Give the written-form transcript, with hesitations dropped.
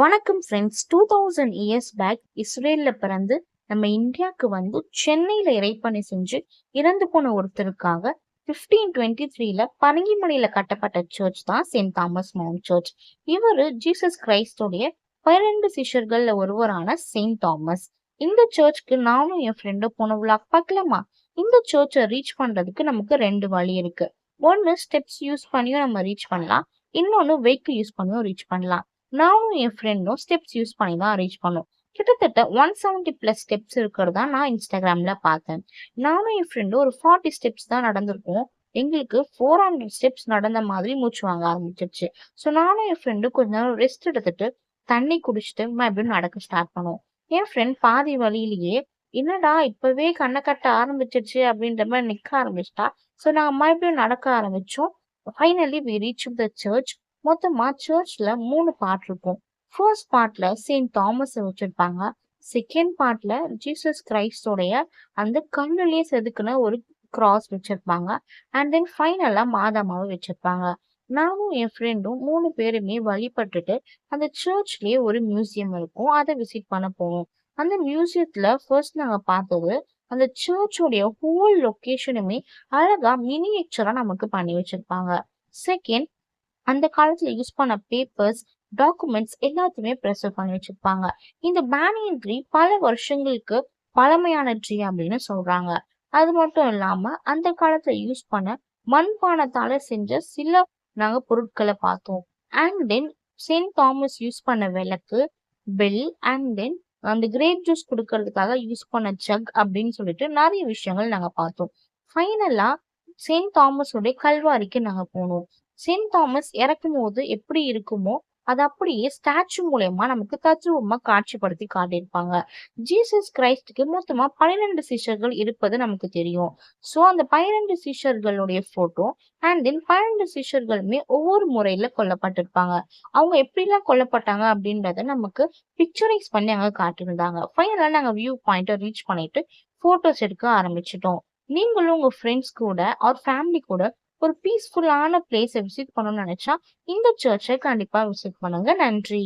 வணக்கம் friends. 2000 years back இஸ்ரேல்ல பிறந்து நம்ம இந்தியாவுக்கு வந்து சென்னையில இறைப்பணி செஞ்சு இறந்து போன ஒருத்தருக்காக 1523ல பரங்கிமலையில கட்டப்பட்ட சர்ச் தான் செயின்ட் தாமஸ் மவுண்ட் சர்ச். இவரு ஜீசஸ் கிரைஸ்டோடைய 12 சிஷ்யர்கள்ல ஒருவரான செயின்ட் தாமஸ். இந்த சர்ச்சுக்கு நானும் என் ஃப்ரெண்டும் போன விழாக் பார்க்கலாமா? இந்த சர்ச்சை ரீச் பண்றதுக்கு நமக்கு ரெண்டு வழி இருக்கு. ஒன்னு ஸ்டெப்ஸ் யூஸ் பண்ணியும் நம்ம ரீச் பண்ணலாம், இன்னொன்னு வெஹிக்கிள் யூஸ் பண்ணியும் ரீச் பண்ணலாம். நானும் என் ஃப்ரெண்டும் ஸ்டெப்ஸ் யூஸ் பண்ணி தான் ரீச் பண்ணோம். கிட்டத்தட்ட 170+ ஸ்டெப்ஸ் இருக்கிறதா நான் இன்ஸ்டாகிராம்ல பார்த்தேன். நானும் என் ஃப்ரெண்டும் ஒரு 40 ஸ்டெப்ஸ் தான் நடந்திருக்கோம். எங்களுக்கு 400 ஸ்டெப்ஸ் நடந்த மாதிரி மூச்சு வாங்க ஆரம்பிச்சிருச்சு. ஸோ நானும் என் ஃப்ரெண்டும் கொஞ்ச நேரம் ரெஸ்ட் எடுத்துட்டு தண்ணி குடிச்சிட்டு மறுபடியும் நடக்க ஸ்டார்ட் பண்ணோம். என் ஃப்ரெண்ட் பாதி வழியிலேயே என்னடா இப்பவே கண்ணை கட்ட ஆரம்பிச்சிருச்சு அப்படின்ற மாதிரி நிக்க ஆரம்பிச்சிட்டா. ஸோ நாங்க மறுபடியும் நடக்க ஆரம்பிச்சோம். Finally we reach the church. மொத்தமா சர்ச்ல 3 பார்ட் இருக்கும். ஃபர்ஸ்ட் பார்ட்ல செயின்ட் தாமஸ் வச்சிருப்பாங்க. செகண்ட் பார்ட்ல ஜீசஸ் கிரைஸ்டோடைய அந்த கண்ணுலயே செதுக்குன ஒரு கிராஸ் வச்சிருப்பாங்க. அண்ட் தென் ஃபைனலா மாதாமாவை வச்சிருப்பாங்க. நானும் என் ஃப்ரெண்டும் 3 பேருமே வழிபட்டுட்டு அந்த சர்ச்லயே ஒரு மியூசியம் இருக்கும், அதை விசிட் பண்ண போவோம். அந்த மியூசியத்துல ஃபர்ஸ்ட் நாங்க பார்த்தது அந்த சர்ச்சோடைய ஹோல் லொகேஷனுமே அழகா மினியேச்சரா நமக்கு பண்ணி வச்சிருப்பாங்க. செகண்ட், அந்த காலத்துல யூஸ் பண்ண பேப்பர்ஸ், டாக்குமெண்ட்ஸ் எல்லாத்தையுமே ப்ரெசர்வ் பண்ணி வச்சிருப்பாங்க. இந்த பேனியன் ட்ரீ பல வருஷங்களுக்கு பழமையான ட்ரீ அப்படின்னு சொல்றாங்க. அது மட்டும் இல்லாம அந்த காலத்துல யூஸ் பண்ண மண்பானத்தால செஞ்ச சில நாங்க பொருட்களை பார்த்தோம். And then Saint Thomas use பண்ண விளக்கு, பெல், அண்ட் தென் அந்த கிரேப் ஜூஸ் கொடுக்கறதுக்காக யூஸ் பண்ண ஜக் அப்படின்னு சொல்லிட்டு நிறைய விஷயங்கள் நாங்க பார்த்தோம். ஃபைனலா செயின்ட் தாமஸோடைய கல்வாரிக்கு நாங்க போனோம். செயின்ட் தாமஸ் இறக்கும் போது எப்படி இருக்குமோ அது அப்படியே ஸ்டாச்சு மூலயமா நமக்கு தத்ரூபமா காட்சிப்படுத்தி காட்டியிருப்பாங்க. ஜீசஸ் கிரைஸ்டுக்கு மொத்தமா 12 சிஷ்யர்கள் இருப்பது நமக்கு தெரியும். சோ அந்த 12 சிஷ்யர்களுடைய போட்டோ அண்ட் தென் 12 சிஷ்யர்களுமே ஒவ்வொரு முறையில கொல்லப்பட்டிருப்பாங்க. அவங்க எப்படிலாம் கொல்லப்பட்டாங்க அப்படின்றத நமக்கு பிக்சரைஸ் பண்ணி அங்க காட்டியிருந்தாங்க. ஃபைனலா நாங்க வியூ பாயிண்ட்டை ரீச் பண்ணிட்டு போட்டோஸ் எடுக்க ஆரம்பிச்சிட்டோம். நீங்களும் உங்க ஃப்ரெண்ட்ஸ் கூட ஆர் ஃபேமிலி கூட ஒரு பீஸ்ஃபுல்லான பிளேஸை விசிட் பண்ணணும்னு நினைச்சா இந்த சர்ச்சை கண்டிப்பா விசிட் பண்ணுங்க. நன்றி.